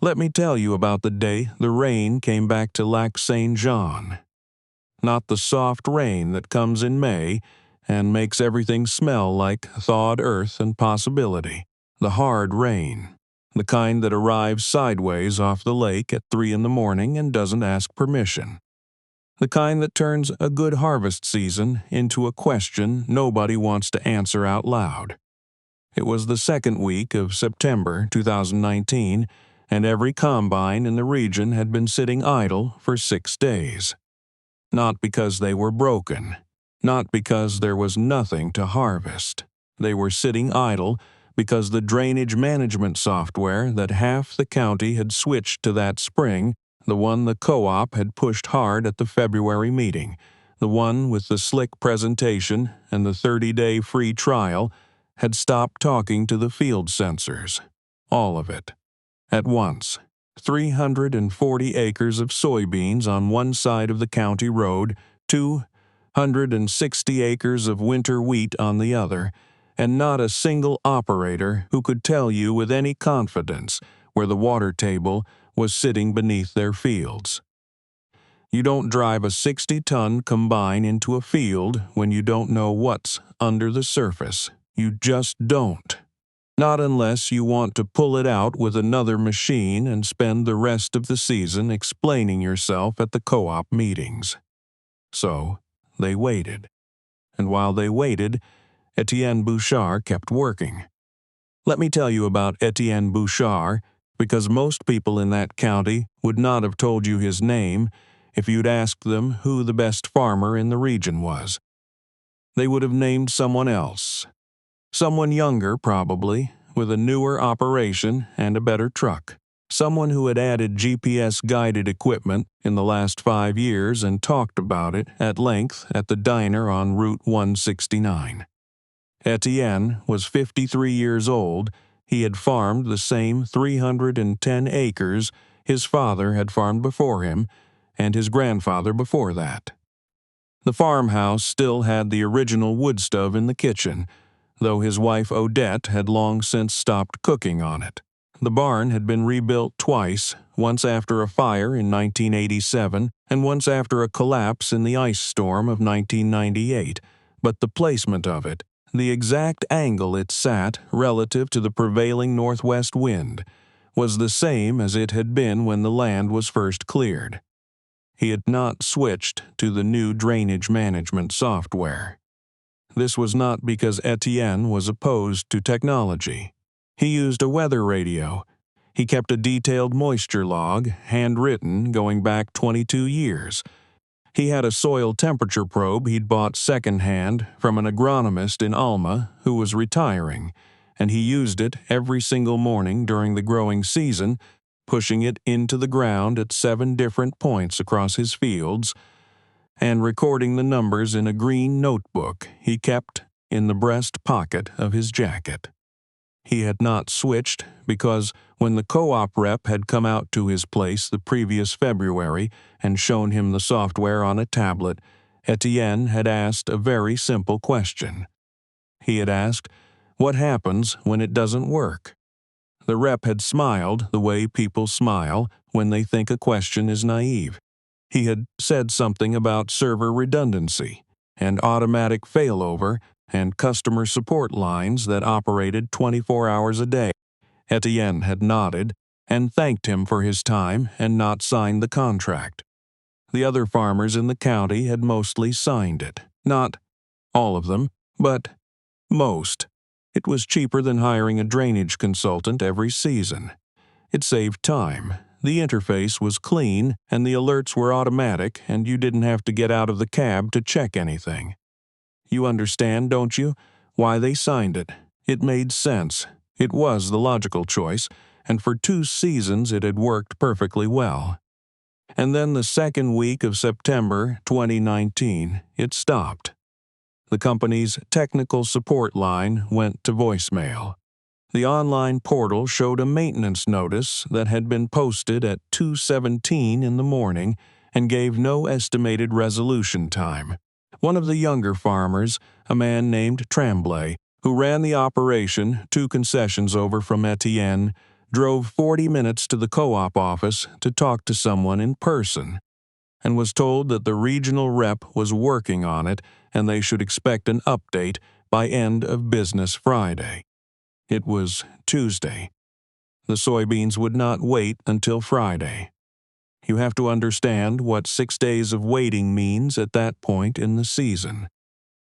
Let me tell you about the day the rain came back to Lac-Saint-Jean. Not the soft rain that comes in May and makes everything smell like thawed earth and possibility. The hard rain. The kind that arrives sideways off the lake at 3 in the morning and doesn't ask permission. The kind that turns a good harvest season into a question nobody wants to answer out loud. It was the second week of September 2019, and every combine in the region had been sitting idle for 6 days. Not because they were broken, not because there was nothing to harvest. They were sitting idle because the drainage management software that half the county had switched to that spring, the one the co-op had pushed hard at the February meeting, the one with the slick presentation and the 30-day free trial, had stopped talking to the field sensors. All of it. At once. 340 acres of soybeans on one side of the county road, 260 acres of winter wheat on the other, and not a single operator who could tell you with any confidence where the water table was sitting beneath their fields. You don't drive a 60-ton combine into a field when you don't know what's under the surface. You just don't. Not unless you want to pull it out with another machine and spend the rest of the season explaining yourself at the co-op meetings. So, they waited. And while they waited, Étienne Bouchard kept working. Let me tell you about Étienne Bouchard, because most people in that county would not have told you his name if you'd asked them who the best farmer in the region was. They would have named someone else. Someone younger, probably, with a newer operation and a better truck. Someone who had added GPS-guided equipment in the last 5 years and talked about it at length at the diner on Route 169. Étienne was 53 years old. He had farmed the same 310 acres his father had farmed before him, and his grandfather before that. The farmhouse still had the original wood stove in the kitchen, though his wife Odette had long since stopped cooking on it. The barn had been rebuilt twice, once after a fire in 1987 and once after a collapse in the ice storm of 1998, but the placement of it, the exact angle it sat relative to the prevailing northwest wind, was the same as it had been when the land was first cleared. He had not switched to the new drainage management software. This was not because Étienne was opposed to technology. He used a weather radio. He kept a detailed moisture log, handwritten, going back 22 years. He had a soil temperature probe he'd bought secondhand from an agronomist in Alma who was retiring, and he used it every single morning during the growing season, pushing it into the ground at 7 different points across his fields, and recording the numbers in a green notebook he kept in the breast pocket of his jacket. He had not switched because when the co-op rep had come out to his place the previous February and shown him the software on a tablet, Étienne had asked a very simple question. He had asked, "What happens when it doesn't work?" The rep had smiled the way people smile when they think a question is naive. He had said something about server redundancy and automatic failover and customer support lines that operated 24 hours a day. Étienne had nodded and thanked him for his time and not signed the contract. The other farmers in the county had mostly signed it. Not all of them, but most. It was cheaper than hiring a drainage consultant every season. It saved time. The interface was clean, and the alerts were automatic, and you didn't have to get out of the cab to check anything. You understand, don't you, why they signed it? It made sense. It was the logical choice, and for 2 seasons it had worked perfectly well. And then the second week of September 2019, it stopped. The company's technical support line went to voicemail. The online portal showed a maintenance notice that had been posted at 2:17 in the morning and gave no estimated resolution time. One of the younger farmers, a man named Tremblay, who ran the operation 2 concessions over from Étienne, drove 40 minutes to the co-op office to talk to someone in person, and was told that the regional rep was working on it and they should expect an update by end of business Friday. It was Tuesday. The soybeans would not wait until Friday. You have to understand what 6 days of waiting means at that point in the season.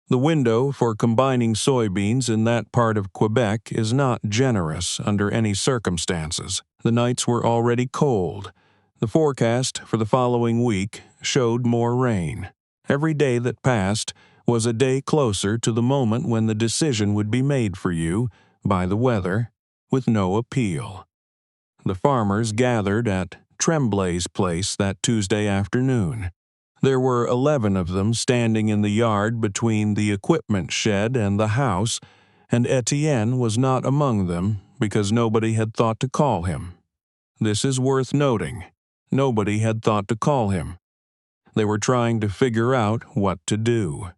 The window for combining soybeans in that part of Quebec is not generous under any circumstances. The nights were already cold. The forecast for the following week showed more rain. Every day that passed was a day closer to the moment when the decision would be made for you by the weather, with no appeal. The farmers gathered at Tremblay's place that Tuesday afternoon. There were 11 of them standing in the yard between the equipment shed and the house, and Étienne was not among them because nobody had thought to call him. This is worth noting. Nobody had thought to call him. They were trying to figure out what to do.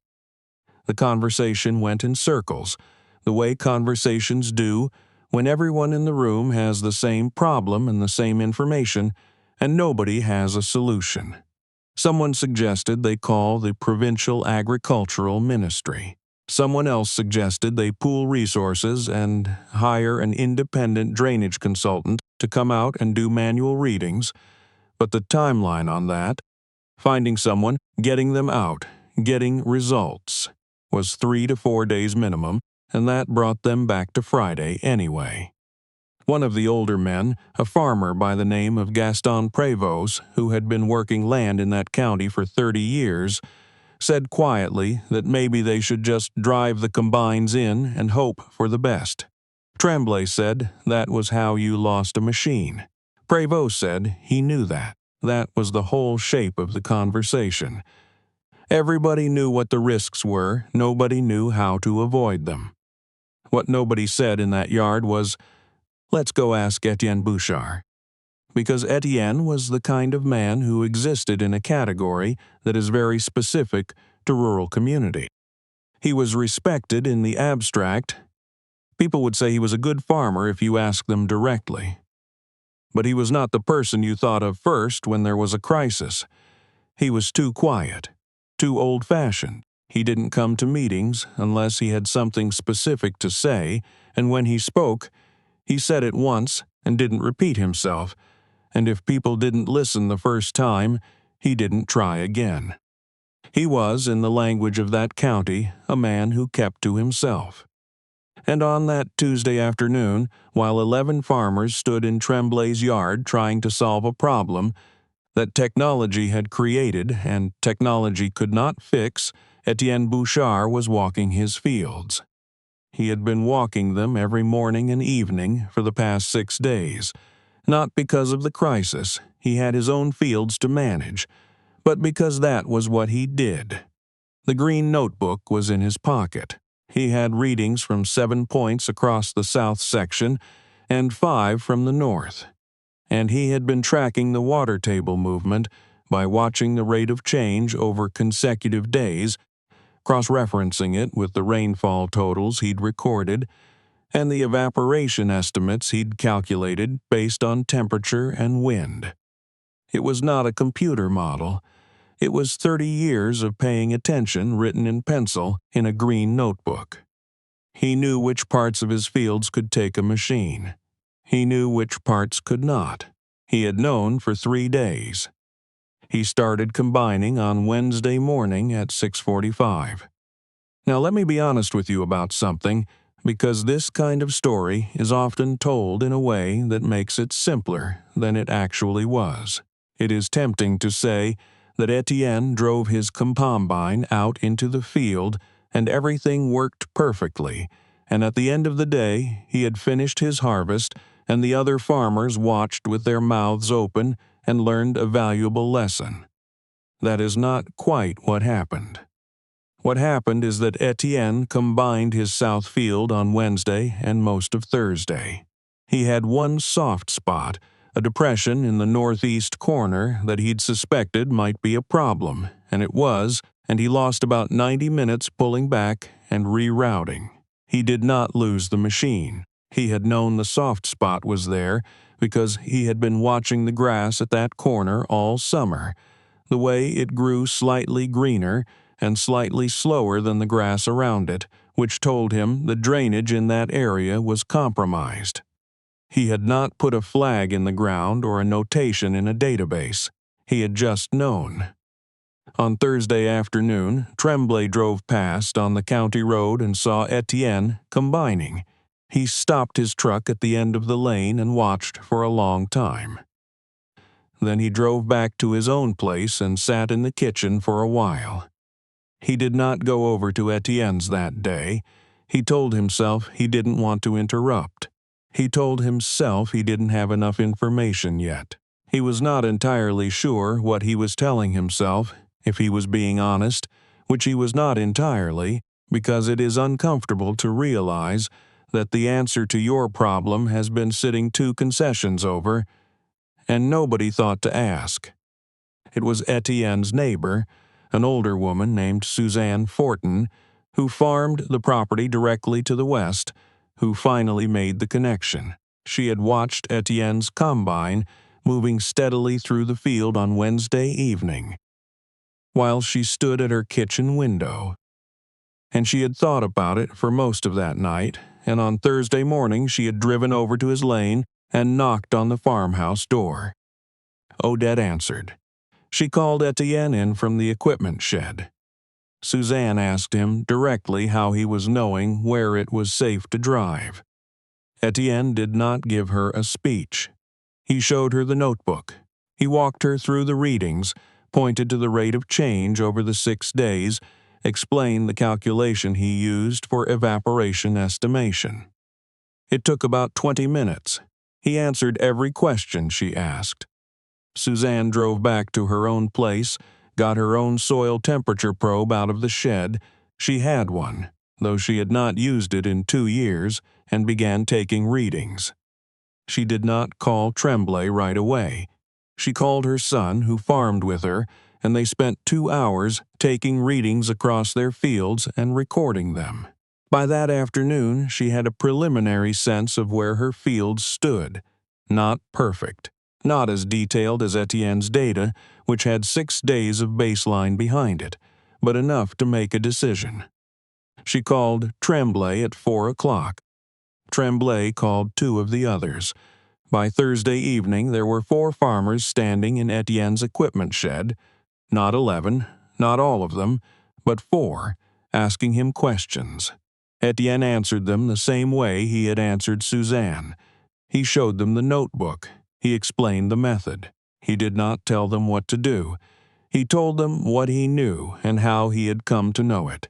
The conversation went in circles, the way conversations do when everyone in the room has the same problem and the same information, and nobody has a solution. Someone suggested they call the Provincial Agricultural Ministry. Someone else suggested they pool resources and hire an independent drainage consultant to come out and do manual readings, but the timeline on that, finding someone, getting them out, getting results, was 3 to 4 days minimum, and that brought them back to Friday anyway. One of the older men, a farmer by the name of Gaston Prévost, who had been working land in that county for 30 years, said quietly that maybe they should just drive the combines in and hope for the best. Tremblay said that was how you lost a machine. Prévost said he knew that. That was the whole shape of the conversation. Everybody knew what the risks were, nobody knew how to avoid them. What nobody said in that yard was, "Let's go ask Étienne Bouchard," because Étienne was the kind of man who existed in a category that is very specific to rural community. He was respected in the abstract. People would say he was a good farmer if you asked them directly. But he was not the person you thought of first when there was a crisis. He was too quiet, too old-fashioned. He didn't come to meetings unless he had something specific to say, and when he spoke, he said it once and didn't repeat himself, and if people didn't listen the first time, he didn't try again. He was, in the language of that county, a man who kept to himself. And on that Tuesday afternoon, while 11 farmers stood in Tremblay's yard trying to solve a problem that technology had created and technology could not fix, Étienne Bouchard was walking his fields. He had been walking them every morning and evening for the past 6 days, not because of the crisis, he had his own fields to manage, but because that was what he did. The green notebook was in his pocket. He had readings from 7 points across the south section and 5 from the north, and he had been tracking the water table movement by watching the rate of change over consecutive days, cross-referencing it with the rainfall totals he'd recorded and the evaporation estimates he'd calculated based on temperature and wind. It was not a computer model. It was 30 years of paying attention written in pencil in a green notebook. He knew which parts of his fields could take a machine. He knew which parts could not. He had known for 3 days. He started combining on Wednesday morning at 6:45. Now let me be honest with you about something, because this kind of story is often told in a way that makes it simpler than it actually was. It is tempting to say that Étienne drove his combine out into the field and everything worked perfectly, and at the end of the day he had finished his harvest and the other farmers watched with their mouths open and learned a valuable lesson. That is not quite what happened. What happened is that Étienne combined his south field on Wednesday and most of Thursday. He had one soft spot, a depression in the northeast corner that he'd suspected might be a problem, and it was, and he lost about 90 minutes pulling back and rerouting. He did not lose the machine. He had known the soft spot was there because he had been watching the grass at that corner all summer, the way it grew slightly greener and slightly slower than the grass around it, which told him the drainage in that area was compromised. He had not put a flag in the ground or a notation in a database. He had just known. On Thursday afternoon, Tremblay drove past on the county road and saw Étienne combining. He stopped his truck at the end of the lane and watched for a long time. Then he drove back to his own place and sat in the kitchen for a while. He did not go over to Étienne's that day. He told himself he didn't want to interrupt. He told himself he didn't have enough information yet. He was not entirely sure what he was telling himself, if he was being honest, which he was not entirely, because it is uncomfortable to realize that the answer to your problem has been sitting 2 concessions over, and nobody thought to ask. It was Étienne's neighbor, an older woman named Suzanne Fortin, who farmed the property directly to the west, who finally made the connection. She had watched Étienne's combine moving steadily through the field on Wednesday evening, while she stood at her kitchen window. And she had thought about it for most of that night, and on Thursday morning she had driven over to his lane and knocked on the farmhouse door. Odette answered. She called Étienne in from the equipment shed. Suzanne asked him directly how he was knowing where it was safe to drive. Étienne did not give her a speech. He showed her the notebook. He walked her through the readings, pointed to the rate of change over the 6 days, explained the calculation he used for evaporation estimation. It took about 20 minutes. He answered every question she asked. Suzanne drove back to her own place, got her own soil temperature probe out of the shed. She had one, though she had not used it in 2 years, and began taking readings. She did not call Tremblay right away. She called her son, who farmed with her, and they spent 2 hours taking readings across their fields and recording them. By that afternoon, she had a preliminary sense of where her fields stood. Not perfect, not as detailed as Étienne's data, which had 6 days of baseline behind it, but enough to make a decision. She called Tremblay at 4 o'clock. Tremblay called 2 of the others. By Thursday evening, there were 4 farmers standing in Étienne's equipment shed, not 11, not all of them, but 4, asking him questions. Étienne answered them the same way he had answered Suzanne. He showed them the notebook. He explained the method. He did not tell them what to do. He told them what he knew and how he had come to know it.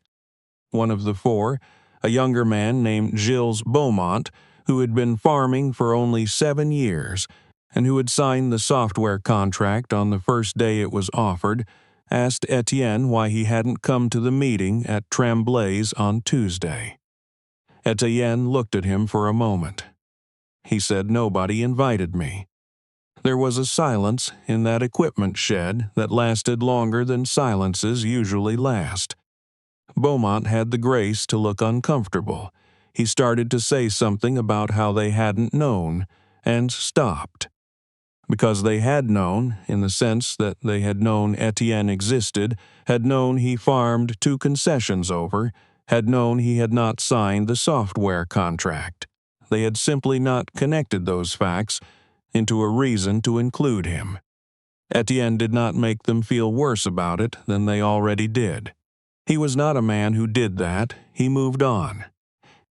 One of the 4, a younger man named Gilles Beaumont, who had been farming for only 7 years, and who had signed the software contract on the first day it was offered, asked Étienne why he hadn't come to the meeting at Tremblay's on Tuesday. Étienne looked at him for a moment. He said nobody invited me. There was a silence in that equipment shed that lasted longer than silences usually last. Beaumont had the grace to look uncomfortable. He started to say something about how they hadn't known, and stopped. Because they had known, in the sense that they had known Étienne existed, had known he farmed 2 concessions over, had known he had not signed the software contract. They had simply not connected those facts into a reason to include him. Étienne did not make them feel worse about it than they already did. He was not a man who did that. He moved on.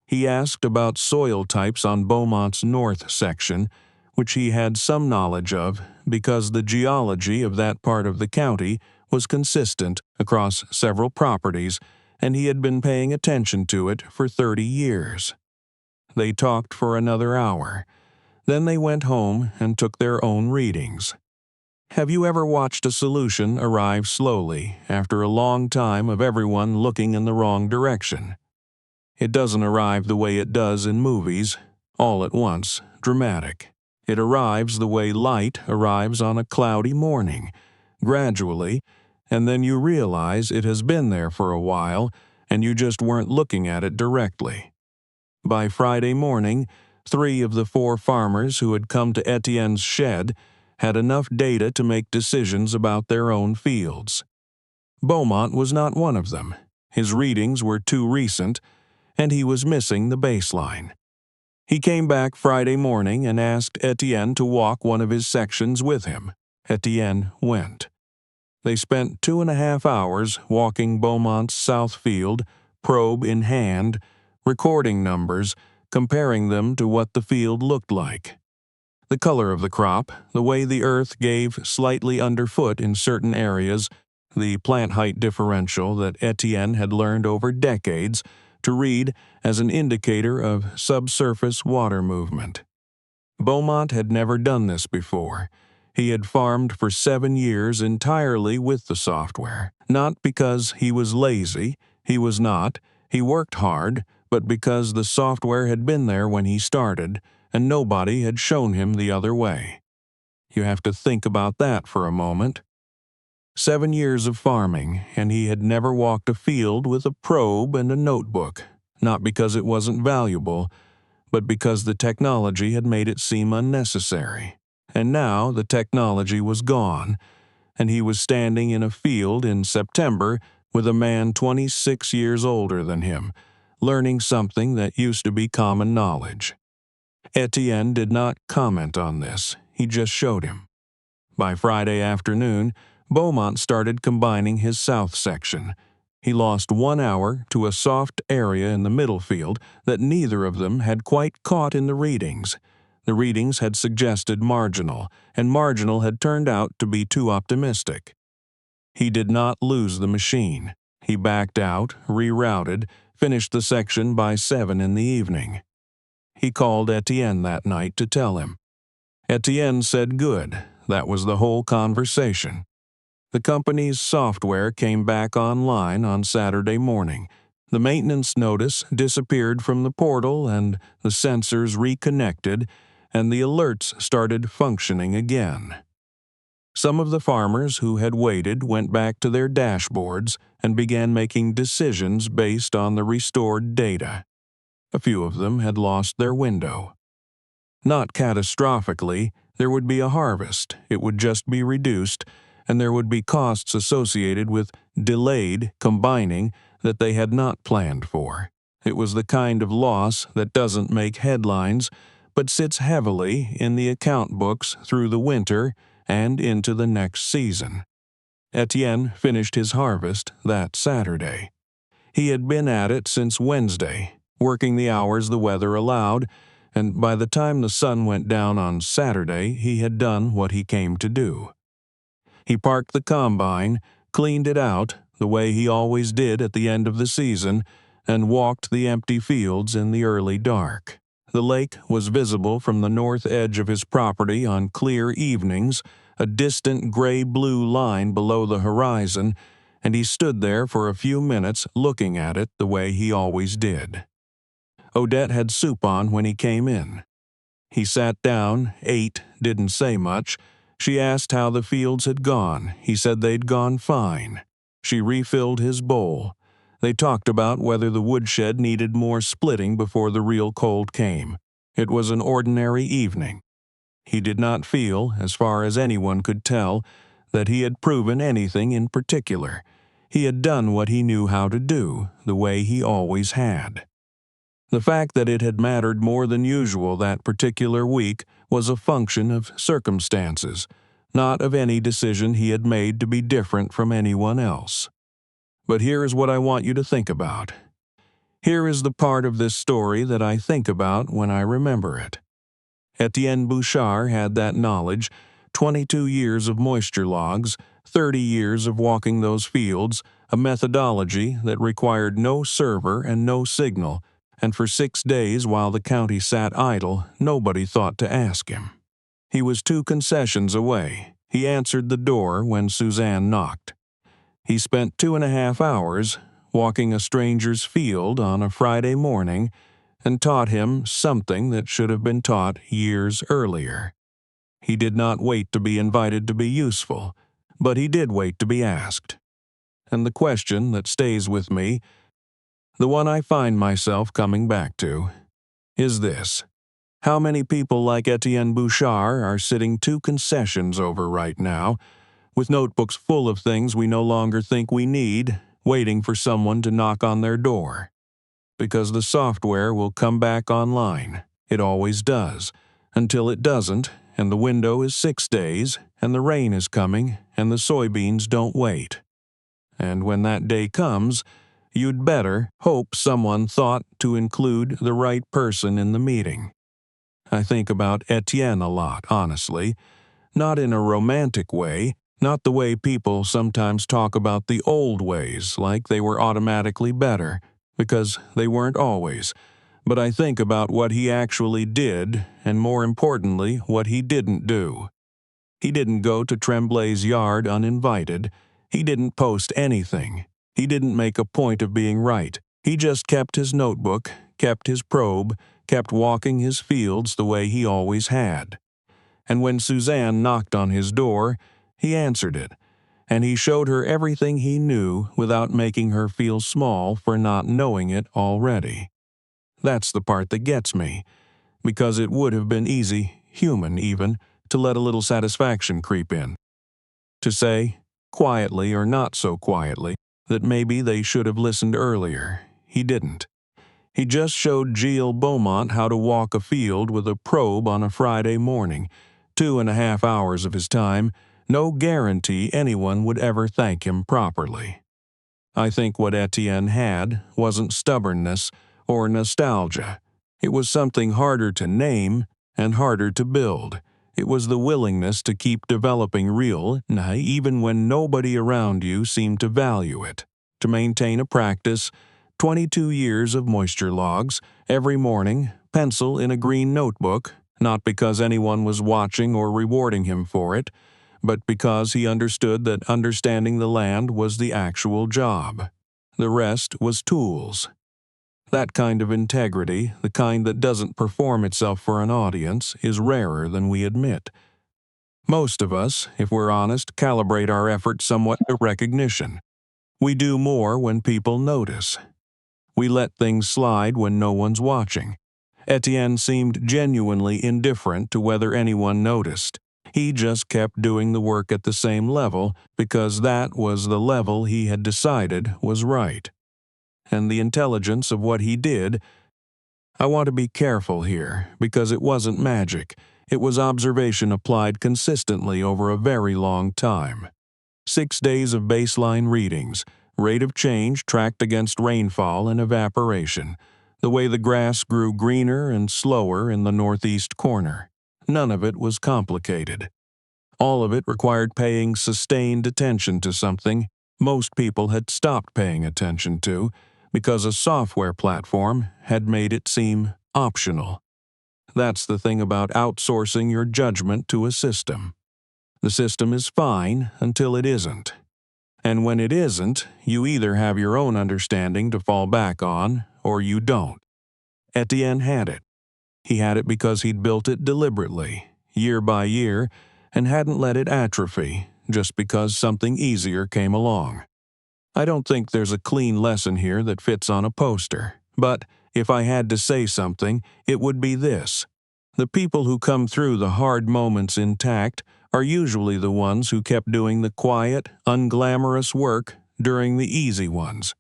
He asked about soil types on Beaumont's north section, which he had some knowledge of because the geology of that part of the county was consistent across several properties, and he had been paying attention to it for 30 years. They talked for another hour. Then they went home and took their own readings. Have you ever watched a solution arrive slowly after a long time of everyone looking in the wrong direction? It doesn't arrive the way it does in movies, all at once, dramatic. It arrives the way light arrives on a cloudy morning, gradually, and then you realize it has been there for a while and you just weren't looking at it directly. By Friday morning, 3 of the 4 farmers who had come to Étienne's shed had enough data to make decisions about their own fields. Beaumont was not one of them. His readings were too recent, and he was missing the baseline. He came back Friday morning and asked Étienne to walk one of his sections with him. Étienne went. They spent 2.5 hours walking Beaumont's south field, probe in hand, recording numbers, comparing them to what the field looked like. The color of the crop, the way the earth gave slightly underfoot in certain areas, the plant height differential that Étienne had learned over decades to read as an indicator of subsurface water movement. Beaumont had never done this before. He had farmed for 7 years entirely with the software, not because he was lazy, he was not, he worked hard, but because the software had been there when he started, and nobody had shown him the other way. You have to think about that for a moment. 7 years of farming, and he had never walked a field with a probe and a notebook, not because it wasn't valuable, but because the technology had made it seem unnecessary. And now the technology was gone, and he was standing in a field in September with a man 26 years older than him, learning something that used to be common knowledge. Étienne did not comment on this, he just showed him. By Friday afternoon, Beaumont started combining his south section. He lost 1 hour to a soft area in the middle field that neither of them had quite caught in the readings. The readings had suggested marginal, and marginal had turned out to be too optimistic. He did not lose the machine. He backed out, rerouted, finished the section by 7 in the evening. He called Étienne that night to tell him. Étienne said good. That was the whole conversation. The company's software came back online on Saturday morning. The maintenance notice disappeared from the portal and the sensors reconnected, and the alerts started functioning again. Some of the farmers who had waited went back to their dashboards and began making decisions based on the restored data. A few of them had lost their window. Not catastrophically, there would be a harvest, it would just be reduced, and there would be costs associated with delayed combining that they had not planned for. It was the kind of loss that doesn't make headlines, but sits heavily in the account books through the winter and into the next season. Étienne finished his harvest that Saturday. He had been at it since Wednesday, working the hours the weather allowed, and by the time the sun went down on Saturday, he had done what he came to do. He parked the combine, cleaned it out, the way he always did at the end of the season, and walked the empty fields in the early dark. The lake was visible from the north edge of his property on clear evenings, a distant gray-blue line below the horizon, and he stood there for a few minutes looking at it the way he always did. Odette had soup on when he came in. He sat down, ate, didn't say much. She asked how the fields had gone. He said they'd gone fine. She refilled his bowl. They talked about whether the woodshed needed more splitting before the real cold came. It was an ordinary evening. He did not feel, as far as anyone could tell, that he had proven anything in particular. He had done what he knew how to do, the way he always had. The fact that it had mattered more than usual that particular week was a function of circumstances, not of any decision he had made to be different from anyone else. But here is what I want you to think about. Here is the part of this story that I think about when I remember it. Étienne Bouchard had that knowledge, 22 years of moisture logs, 30 years of walking those fields, a methodology that required no server and no signal, and for 6 days while the county sat idle, nobody thought to ask him. He was 2 concessions away. He answered the door when Suzanne knocked. He spent 2.5 hours walking a stranger's field on a Friday morning and taught him something that should have been taught years earlier. He did not wait to be invited to be useful, but he did wait to be asked. And the question that stays with me, the one I find myself coming back to, is this: How many people like Étienne Bouchard are sitting 2 concessions over right now, with notebooks full of things we no longer think we need, waiting for someone to knock on their door? Because the software will come back online. It always does. Until it doesn't, and the window is 6 days, and the rain is coming, and the soybeans don't wait. And when that day comes, you'd better hope someone thought to include the right person in the meeting. I think about Étienne a lot, honestly. Not in a romantic way, not the way people sometimes talk about the old ways, like they were automatically better, because they weren't always. But I think about what he actually did, and more importantly, what he didn't do. He didn't go to Tremblay's yard uninvited. He didn't post anything. He didn't make a point of being right. He just kept his notebook, kept his probe, kept walking his fields the way he always had. And when Suzanne knocked on his door, he answered it, and he showed her everything he knew without making her feel small for not knowing it already. That's the part that gets me, because it would have been easy, human even, to let a little satisfaction creep in. To say, quietly or not so quietly, that maybe they should have listened earlier. He didn't. He just showed Gilles Beaumont how to walk a field with a probe on a Friday morning, 2.5 hours of his time, no guarantee anyone would ever thank him properly. I think what Étienne had wasn't stubbornness or nostalgia. It was something harder to name and harder to build. It was the willingness to keep developing real, even when nobody around you seemed to value it. To maintain a practice, 22 years of moisture logs, every morning, pencil in a green notebook, not because anyone was watching or rewarding him for it, but because he understood that understanding the land was the actual job. The rest was tools. That kind of integrity, the kind that doesn't perform itself for an audience, is rarer than we admit. Most of us, if we're honest, calibrate our efforts somewhat to recognition. We do more when people notice. We let things slide when no one's watching. Étienne seemed genuinely indifferent to whether anyone noticed. He just kept doing the work at the same level because that was the level he had decided was right. And the intelligence of what he did, I want to be careful here because it wasn't magic. It was observation applied consistently over a very long time. 6 days of baseline readings, rate of change tracked against rainfall and evaporation, the way the grass grew greener and slower in the northeast corner. None of it was complicated. All of it required paying sustained attention to something most people had stopped paying attention to because a software platform had made it seem optional. That's the thing about outsourcing your judgment to a system. The system is fine until it isn't. And when it isn't, you either have your own understanding to fall back on, or you don't. Étienne had it. He had it because he'd built it deliberately, year by year, and hadn't let it atrophy just because something easier came along. I don't think there's a clean lesson here that fits on a poster, but if I had to say something, it would be this. The people who come through the hard moments intact are usually the ones who kept doing the quiet, unglamorous work during the easy ones.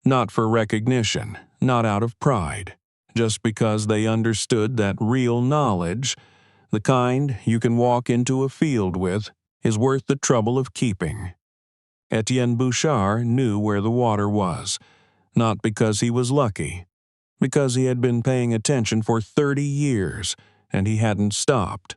Not for recognition, not out of pride, just because they understood that real knowledge, the kind you can walk into a field with, is worth the trouble of keeping. Étienne Bouchard knew where the water was, not because he was lucky, because he had been paying attention for 30 years, and he hadn't stopped.